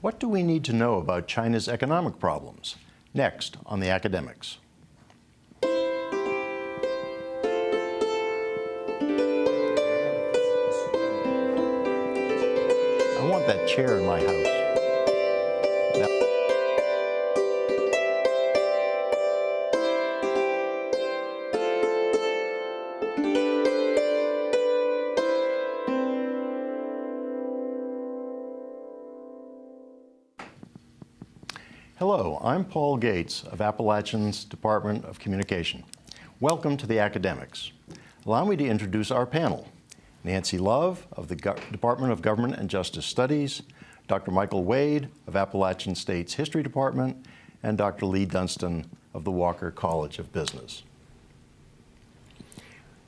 What do we need to know about China's economic problems? Next on the Academics. I want that chair in my house. Hello, I'm Paul Gates of Appalachian's Department of Communication. Welcome to the Academics. Allow me to introduce our panel. Nancy Love of the Department of Government and Justice Studies, Dr. Michael Wade of Appalachian State's History Department, and Dr. Lee Dunstan of the Walker College of Business.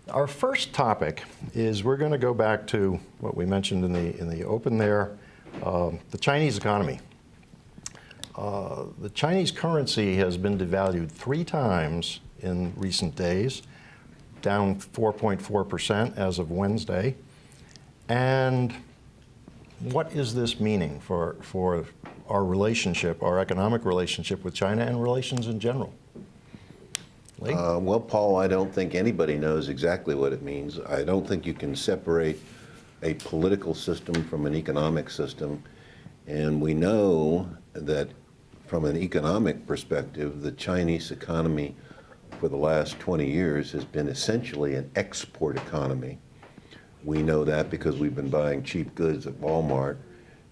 Our first topic is we're going to go back to what we mentioned in the open there, the Chinese economy. The Chinese currency has been devalued 3 times in recent days, down 4.4% as of Wednesday. And what is this meaning for our relationship, our economic relationship with China and relations in general? Lee? Well, Paul, I don't think anybody knows exactly what it means. I don't think you can separate a political system from an economic system. And we know that from an economic perspective, the Chinese economy for the last 20 years has been essentially an export economy. We know that because we've been buying cheap goods at Walmart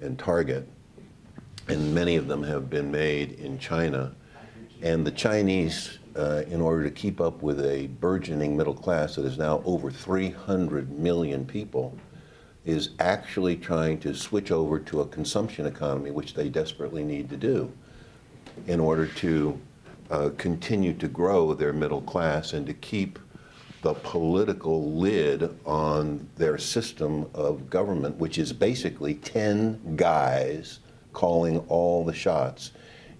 and Target, and many of them have been made in China. And the Chinese, in order to keep up with a burgeoning middle class that is now over 300 million people, is actually trying to switch over to a consumption economy, which they desperately need to do in order to continue to grow their middle class and to keep the political lid on their system of government, which is basically 10 guys calling all the shots,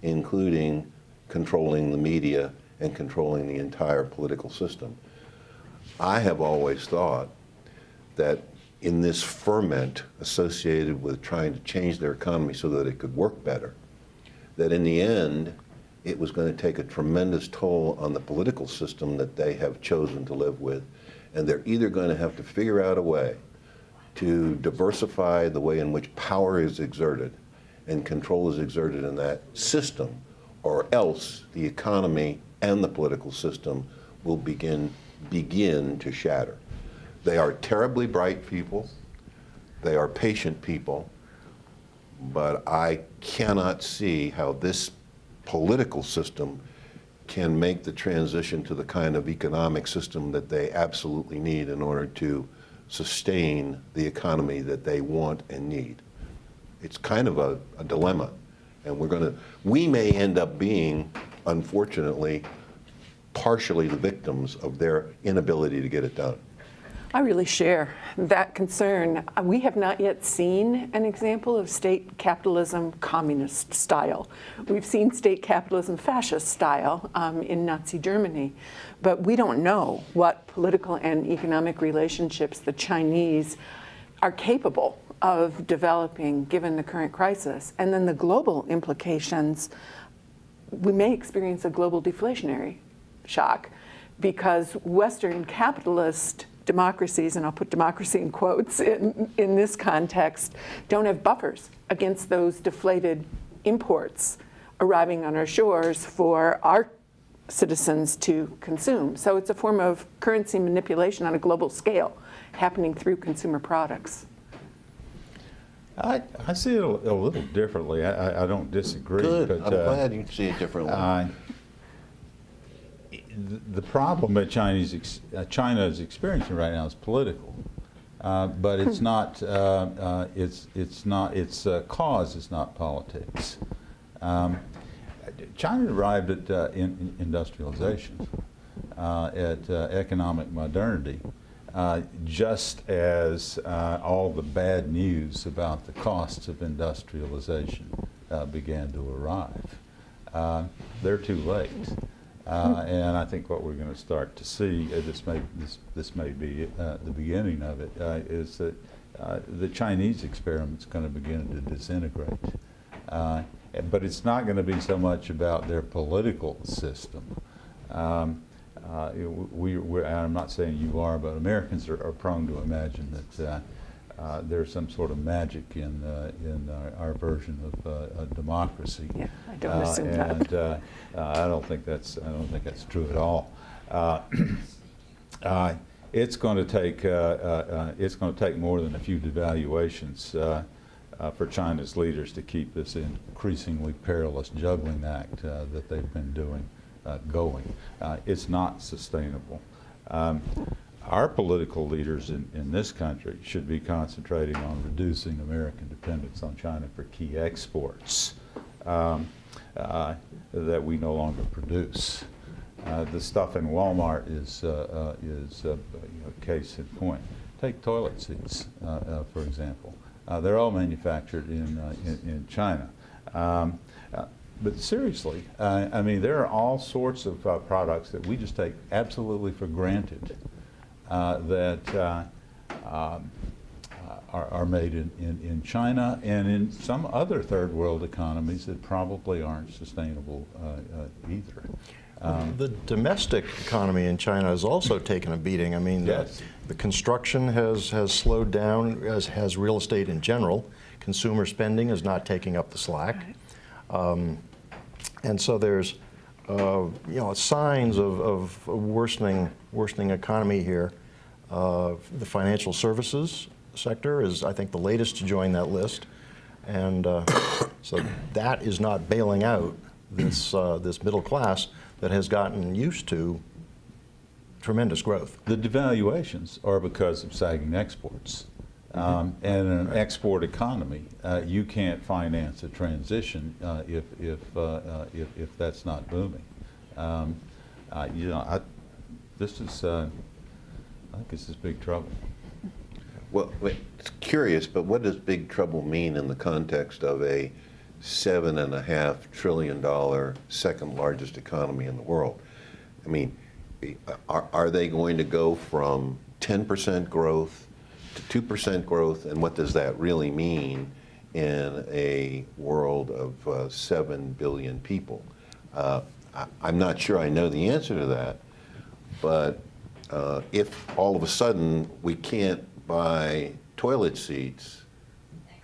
including controlling the media and controlling the entire political system. I have always thought that in this ferment associated with trying to change their economy so that it could work better, that in the end, it was going to take a tremendous toll on the political system that they have chosen to live with. And they're either going to have to figure out a way to diversify the way in which power is exerted and control is exerted in that system, or else the economy and the political system will begin to shatter. They are terribly bright people. They are patient people. But I cannot see how this political system can make the transition to the kind of economic system that they absolutely need in order to sustain the economy that they want and need. It's kind of a dilemma. And we may end up being, unfortunately, partially the victims of their inability to get it done. I really share that concern. We have not yet seen an example of state capitalism communist style. We've seen state capitalism fascist style in Nazi Germany, but we don't know what political and economic relationships the Chinese are capable of developing given the current crisis. And then the global implications, we may experience a global deflationary shock because Western capitalist democracies, and I'll put democracy in quotes in this context, don't have buffers against those deflated imports arriving on our shores for our citizens to consume. So it's a form of currency manipulation on a global scale happening through consumer products. I see it a little differently. I don't disagree. Good. But, I'm glad you see it differently. The problem that China is experiencing right now is political, but it's not. Its cause is not politics. China arrived at industrialization, at economic modernity, just as all the bad news about the costs of industrialization began to arrive. They're too late. And I think what we're going to start to see, this may be the beginning of it, is that the Chinese experiment's going to begin to disintegrate. But it's not going to be so much about their political system. I'm not saying you are, but Americans are prone to imagine that there's some sort of magic in our version of democracy. Yeah, I don't assume that. And I don't think that's true at all. It's going to take more than a few devaluations for China's leaders to keep this increasingly perilous juggling act that they've been doing going. It's not sustainable. Our political leaders in this country should be concentrating on reducing American dependence on China for key exports that we no longer produce. The stuff in Walmart is a case in point. Take toilet seats, for example. They're all manufactured in China. But seriously, I mean, there are all sorts of products that we just take absolutely for granted that are made in China and in some other third world economies that probably aren't sustainable either. The domestic economy in China has also taken a beating. I mean, yes. The construction has slowed down, as has real estate in general. Consumer spending is not taking up the slack. And so there's signs of a worsening economy here. The financial services sector is, I think, the latest to join that list. And so that is not bailing out this middle class that has gotten used to tremendous growth. The devaluations are because of sagging exports. And in an export economy, you can't finance a transition if that's not booming. I think this is big trouble. Well, it's curious, but what does big trouble mean in the context of a $7.5 trillion second largest economy in the world? I mean, are they going to go from 10% growth to 2% growth, and what does that really mean in a world of 7 billion people? I'm not sure I know the answer to that, but if all of a sudden we can't buy toilet seats,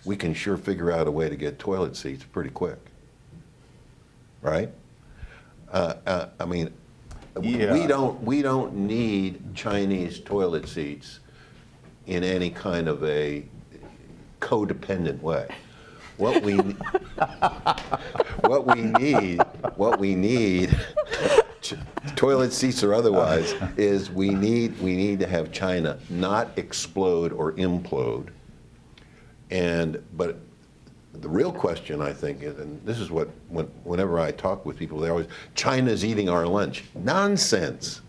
we can sure figure out a way to get toilet seats pretty quick, right? I mean, yeah. we don't need Chinese toilet seats in any kind of a codependent way. What we need, toilet seats or otherwise, is we need to have China not explode or implode. But the real question, I think, is, and this is what whenever I talk with people, they're always, China's eating our lunch. Nonsense.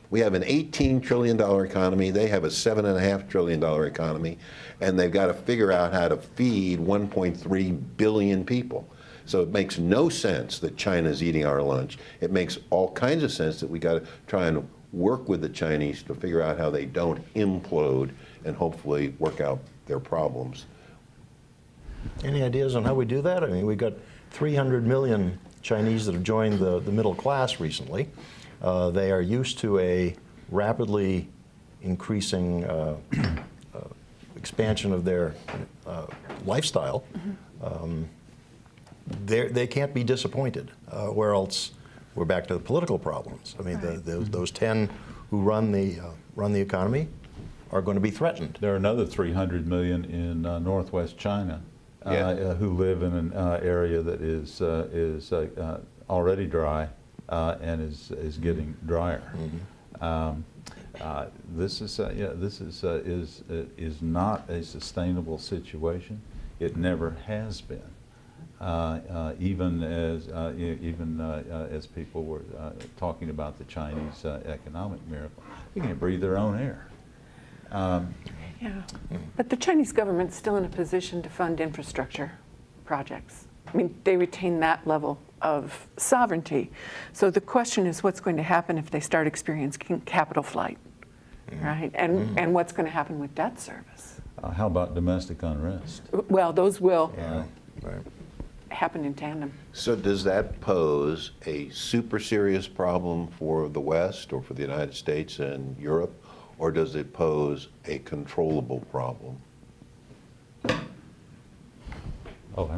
We have an $18 trillion economy. They have a $7.5 trillion economy, and they've got to figure out how to feed 1.3 billion people. So it makes no sense that China's eating our lunch. It makes all kinds of sense that we got to try and work with the Chinese to figure out how they don't implode and hopefully work out their problems. Any ideas on how we do that? I mean, we've got 300 million Chinese that have joined the middle class recently. They are used to a rapidly increasing expansion of their lifestyle. They can't be disappointed, where else we're back to the political problems. I mean, those 10 who run the economy are going to be threatened. There are another 300 million in northwest China who live in an area that is already dry and is getting drier. This is not a sustainable situation. It never has been. Even as people were talking about the Chinese economic miracle, they can't breathe their own air. Yeah, but the Chinese government's still in a position to fund infrastructure projects. I mean, they retain that level of sovereignty. So the question is, what's going to happen if they start experiencing capital flight, right? And what's going to happen with debt service? How about domestic unrest? Well, those will happen in tandem. So does that pose a super serious problem for the West or for the United States and Europe, or does it pose a controllable problem? Oh, I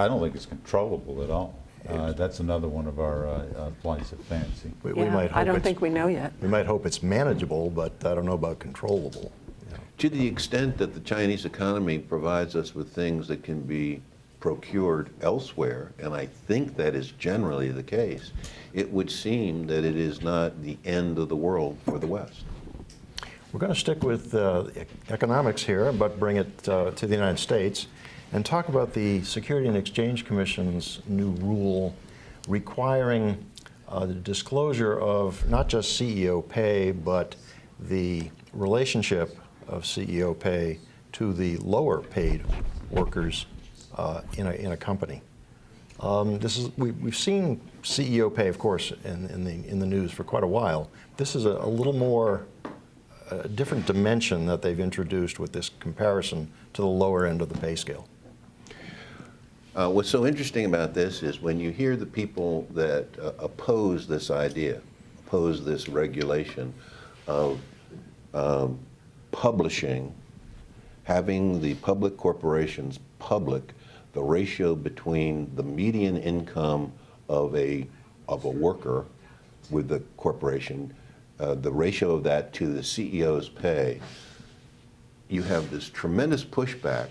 don't think it's controllable at all. That's another one of our flights of fancy. We Yeah, might hope I don't it's- think we know yet. We might hope it's manageable, but I don't know about controllable. You know. To the extent that the Chinese economy provides us with things that can be procured elsewhere, and I think that is generally the case, it would seem that it is not the end of the world for the West. We're going to stick with economics here, but bring it to the United States and talk about the Security and Exchange Commission's new rule requiring the disclosure of not just CEO pay, but the relationship of CEO pay to the lower paid workers in a company. We've seen CEO pay, of course, in the news for quite a while. This is a little more a different dimension that they've introduced with this comparison to the lower end of the pay scale. What's so interesting about this is when you hear the people that oppose this idea, oppose this regulation of publishing, having the public corporations public the ratio between the median income of a worker with the corporation, the ratio of that to the CEO's pay, you have this tremendous pushback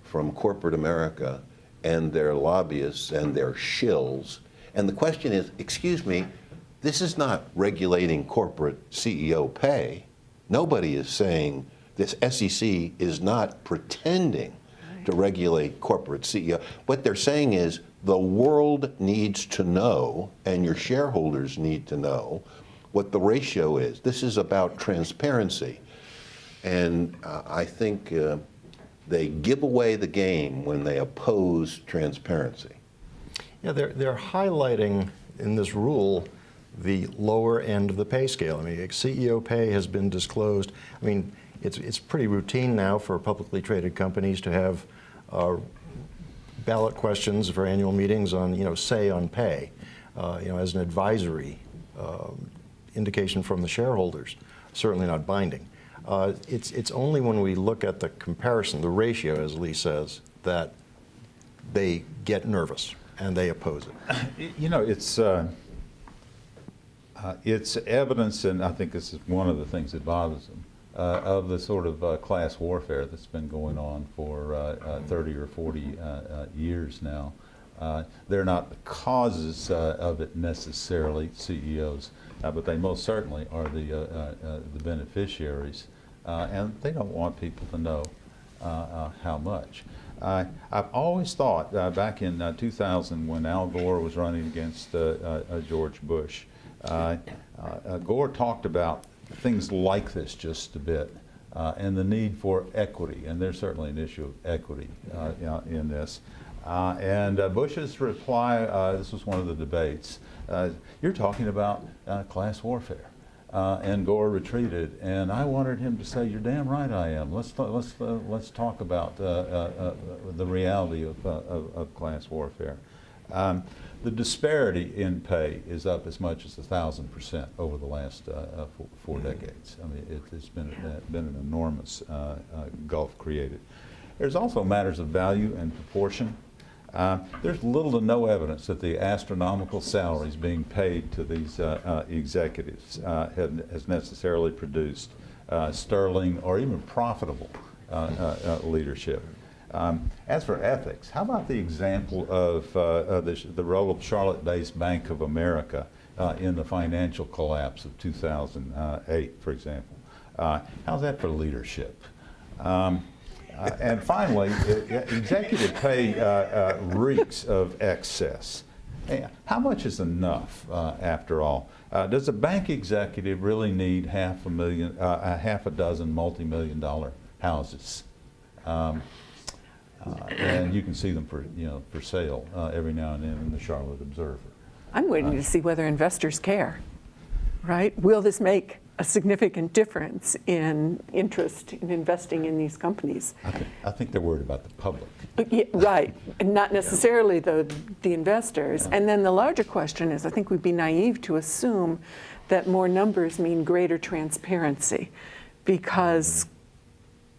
from corporate America and their lobbyists and their shills. And the question is, excuse me, this is not regulating corporate CEO pay. Nobody is saying, this SEC is not pretending to regulate corporate CEO. What they're saying is the world needs to know, and your shareholders need to know, what the ratio is. This is about transparency. And I think they give away the game when they oppose transparency. Yeah, they're highlighting in this rule the lower end of the pay scale. I mean, CEO pay has been disclosed. I mean, it's pretty routine now for publicly traded companies to have ballot questions for annual meetings on, say on pay, as an advisory indication from the shareholders, certainly not binding. It's only when we look at the comparison, the ratio, as Lee says, that they get nervous and they oppose it. It's evidence, and I think this is one of the things that bothers them, of the sort of class warfare that's been going on for 30 or 40 years now. They're not the causes of it necessarily, CEOs, but they most certainly are the beneficiaries, and they don't want people to know how much. I've always thought, back in 2000 when Al Gore was running against George Bush, Gore talked about things like this just a bit, and the need for equity, and there's certainly an issue of equity in this. And Bush's reply, this was one of the debates, you're talking about class warfare. And Gore retreated, and I wanted him to say, "You're damn right I am. Let's talk about the reality of class warfare." The disparity in pay is up as much as 1,000% over the last 4 decades. I mean, it's been an enormous gulf created. There's also matters of value and proportion. There's little to no evidence that the astronomical salaries being paid to these executives has necessarily produced sterling or even profitable leadership. As for ethics, how about the example of the role of Charlotte-based Bank of America in the financial collapse of 2008, for example? How's that for leadership? And finally, executive pay reeks of excess. Hey, how much is enough, after all? Does a bank executive really need half a dozen multi-million-dollar houses? And you can see them for sale every now and then in the Charlotte Observer. I'm waiting to see whether investors care, right? Will this make a significant difference in interest in investing in these companies. I think they're worried about the public. Yeah, right, and not necessarily the investors. And then the larger question is, I think we'd be naive to assume that more numbers mean greater transparency, because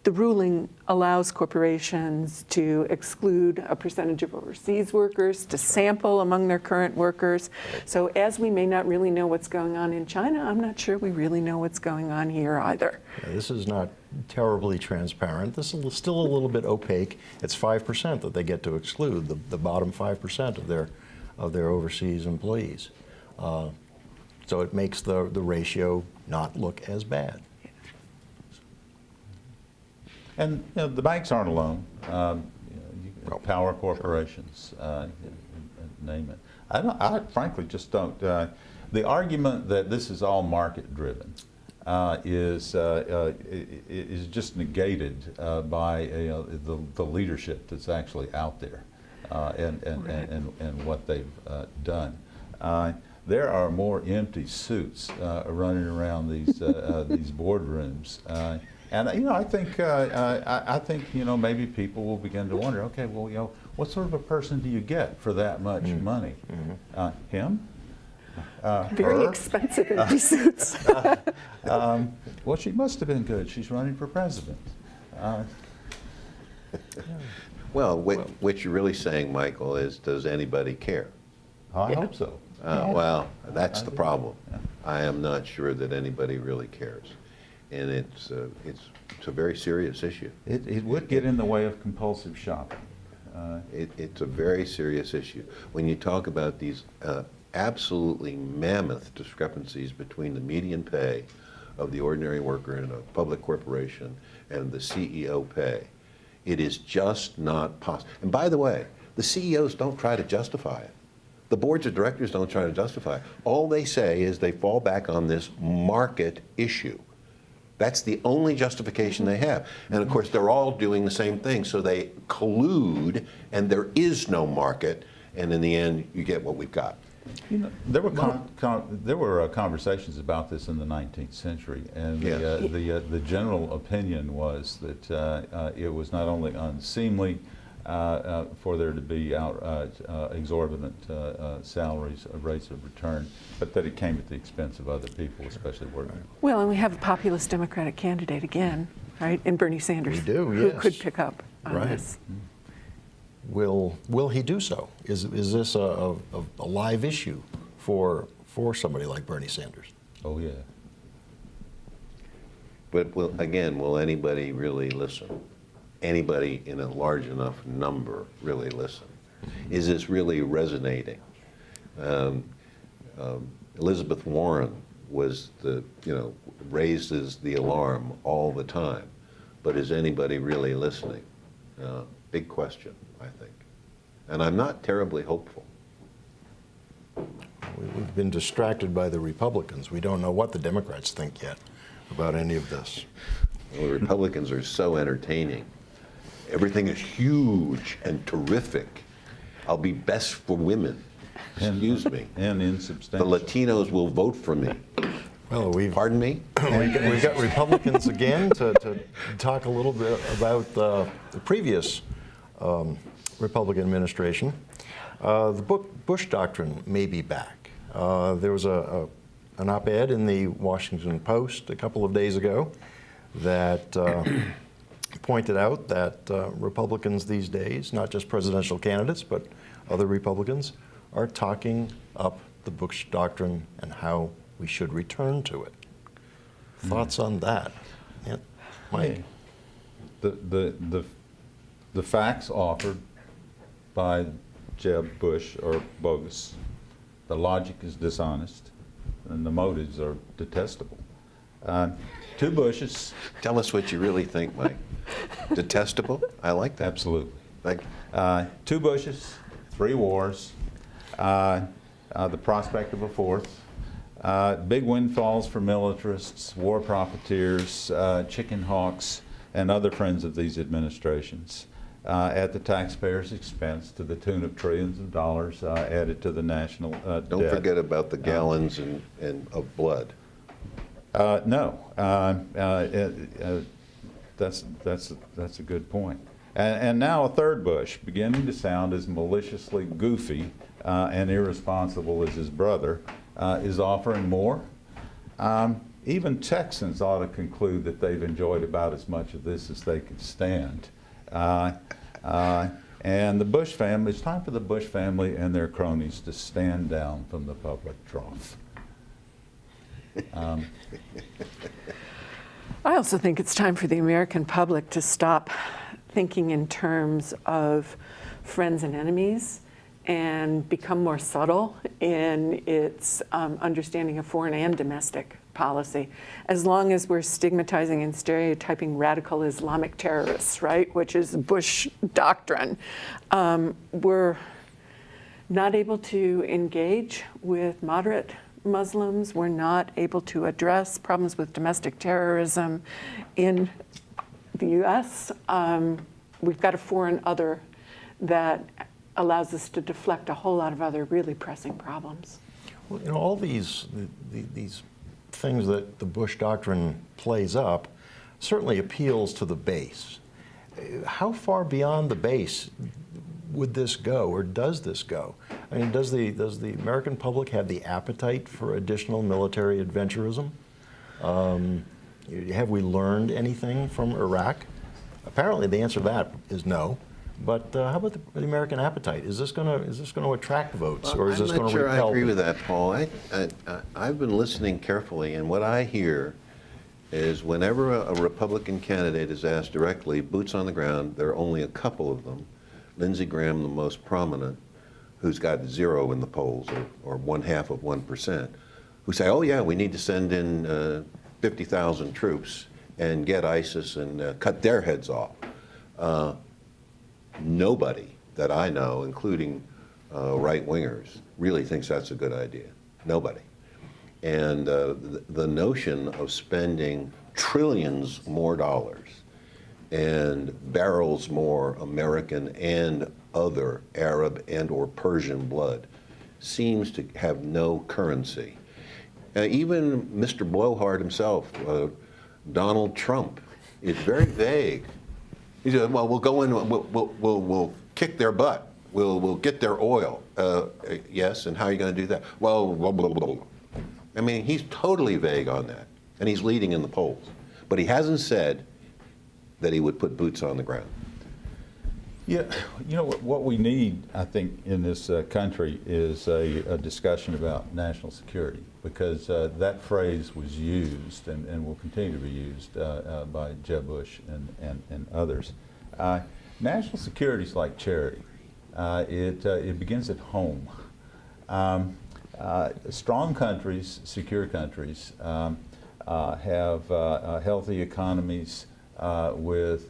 the ruling allows corporations to exclude a percentage of overseas workers, to sample among their current workers. So as we may not really know what's going on in China, I'm not sure we really know what's going on here either. Yeah, this is not terribly transparent. This is still a little bit opaque. It's 5% that they get to exclude, the bottom 5% of their overseas employees. So it makes the ratio not look as bad. And the banks aren't alone. Power corporations, name it. I frankly just don't. The argument that this is all market-driven is just negated by the leadership that's actually out there and what they've done. There are more empty suits running around these boardrooms. And I think maybe people will begin to wonder. Okay, well, what sort of a person do you get for that much money? Him? Very Her? expensive empty suits. Well, she must have been good. She's running for president. Well, what you're really saying, Michael, is does anybody care? I hope so. Well, that's the problem. Yeah. I am not sure that anybody really cares. And it's a very serious issue. It would get in the way of compulsive shopping. It's a very serious issue. When you talk about these absolutely mammoth discrepancies between the median pay of the ordinary worker in a public corporation and the CEO pay, it is just not possible. And by the way, the CEOs don't try to justify it. The boards of directors don't try to justify it. All they say is they fall back on this market issue. That's the only justification they have. And of course, they're all doing the same thing. So they collude, and there is no market. And in the end, you get what we've got. There were conversations about this in the 19th century, and Yes. the general opinion was that it was not only unseemly for there to be exorbitant salaries, rates of return, but that it came at the expense of other people, especially working. Well, and we have a populist Democratic candidate again, right, in Bernie Sanders, We do, who yes. could pick up on Right. this. Will he do so? Is this a live issue for somebody like Bernie Sanders? Oh yeah. But will anybody really listen? Anybody in a large enough number really listen? Is this really resonating? Elizabeth Warren was raises the alarm all the time, but is anybody really listening? Big question, I think. And I'm not terribly hopeful. We've been distracted by the Republicans. We don't know what the Democrats think yet about any of this. Well, the Republicans are so entertaining. Everything is huge and terrific. I'll be best for women. Excuse me. And The insubstantial. Latinos will vote for me. Well, Pardon me? we've got Republicans again to talk a little bit about the previous Republican administration. The Bush Doctrine may be back. There was an op-ed in the Washington Post a couple of days ago that pointed out that Republicans these days, not just presidential candidates, but other Republicans, are talking up the Bush Doctrine and how we should return to it. Thoughts on that? Yeah, Mike? The facts offered by Jeb Bush are bogus. The logic is dishonest, and the motives are detestable. Two Bushes, Tell us what you really think, Mike. Detestable? I like that. absolutely. Like, Two Bushes, three wars, the prospect of a fourth, big windfalls for militarists, war profiteers, chicken hawks, and other friends of these administrations at the taxpayers' expense to the tune of trillions of dollars added to the national don't debt. forget about the gallons and of blood. No, that's a good point. And now a third Bush, beginning to sound as maliciously goofy and irresponsible as his brother, is offering more. Even Texans ought to conclude that they've enjoyed about as much of this as they could stand. And the Bush family, it's time for the Bush family and their cronies to stand down from the public trough. I also think it's time for the American public to stop thinking in terms of friends and enemies and become more subtle in its understanding of foreign and domestic policy. As long as we're stigmatizing and stereotyping radical Islamic terrorists, right, which is Bush doctrine, we're not able to engage with moderate Muslims. We're not able to address problems with domestic terrorism in the U.S. We've got a foreign other that allows us to deflect a whole lot of other really pressing problems. Well, you know, all these things that the Bush doctrine plays up certainly appeals to the base. How far beyond the base would this go, or does this go? I mean, does the American public have the appetite for additional military adventurism? Have we learned anything from Iraq? Apparently, the answer to that is no. But how about the American appetite? Is this going to attract votes, or is this going to repel? I'm not sure I agree with that, Paul. I've been listening carefully, and what I hear is whenever a Republican candidate is asked directly, boots on the ground, there are only a couple of them. Lindsey Graham, the most prominent, who's got 0 in the polls, or 0.5%, who say, oh yeah, we need to send in 50,000 troops and get ISIS and cut their heads off. Nobody that I know, including right-wingers, really thinks that's a good idea. Nobody. And the notion of spending trillions more dollars and barrels more American and other Arab and or Persian blood seems to have no currency. Even Mr. Blowhard himself, Donald Trump, is very vague. He said, well, we'll go in, we'll kick their butt. We'll get their oil. Yes, and how are you going to do that? Well, blah, blah, blah, blah. I mean, he's totally vague on that, and he's leading in the polls. But he hasn't said that he would put boots on the ground. Yeah, you know what we need, I think, in this country is a discussion about national security, because that phrase was used and will continue to be used by Jeb Bush and others. National security is like charity. It begins at home. Strong countries, secure countries, have healthy economies with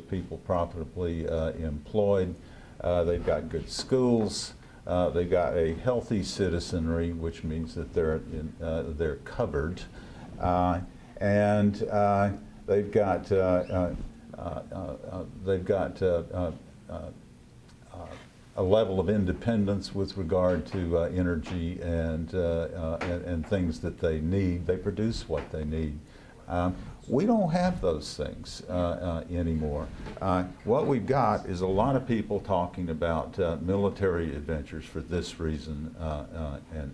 people profitably employed. They've got good schools. They've got a healthy citizenry, which means that they're covered, and they've got a level of independence with regard to energy and things that they need. They produce what they need. We don't have those things anymore. What we've got is a lot of people talking about military adventures for this reason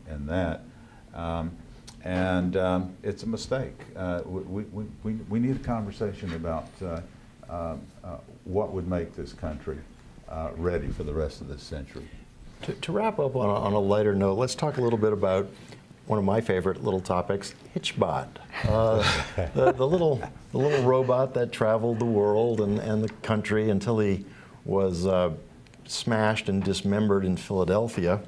and that, and it's a mistake. We need a conversation about what would make this country ready for the rest of this century. To wrap up on a lighter note, let's talk a little bit about one of my favorite little topics, Hitchbot, the little robot that traveled the world and the country until he was smashed and dismembered in Philadelphia,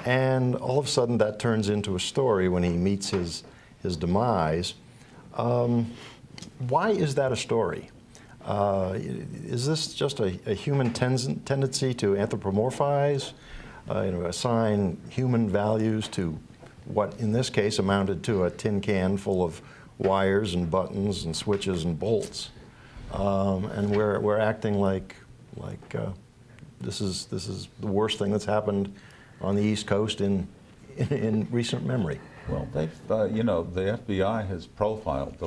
and all of a sudden that turns into a story when he meets his demise. Why is that a story? Is this just a human tendency to anthropomorphize, assign human values to what in this case amounted to a tin can full of wires and buttons and switches and bolts, and we're acting like this is the worst thing that's happened on the East Coast in recent memory? Well, they've, you know, the FBI has profiled the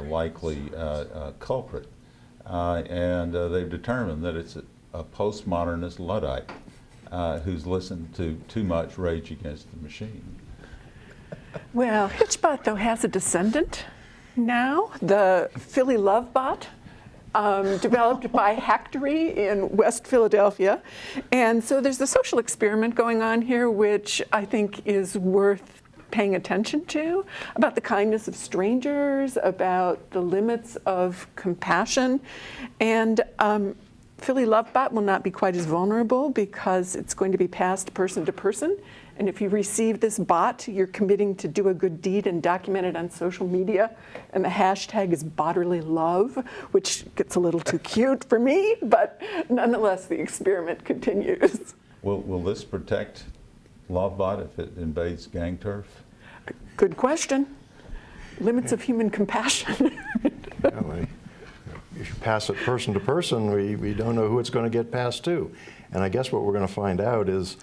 likely culprit, and they've determined that it's a postmodernist Luddite who's listened to too much Rage Against the Machine. Well, Hitchbot, though, has a descendant now, the Philly Love Bot, developed by Hacktory in West Philadelphia. And so there's a social experiment going on here, which I think is worth paying attention to, about the kindness of strangers, about the limits of compassion. And Philly Lovebot will not be quite as vulnerable because it's going to be passed person to person. And if you receive this bot, you're committing to do a good deed and document it on social media. And the hashtag is Botterly Love, which gets a little too cute for me, but nonetheless, the experiment continues. Will this protect Lovebot if it invades gang turf? Good question. Limits of human compassion. Well, if you pass it person to person, we don't know who it's going to get passed to. And I guess what we're going to find out is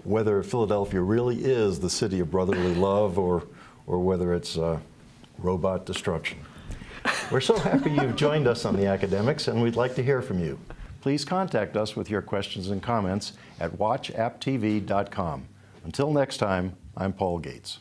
whether Philadelphia really is the city of brotherly love or whether it's robot destruction. We're so happy you've joined us on The Academics, and we'd like to hear from you. Please contact us with your questions and comments at watchapptv.com. Until next time, I'm Paul Gates.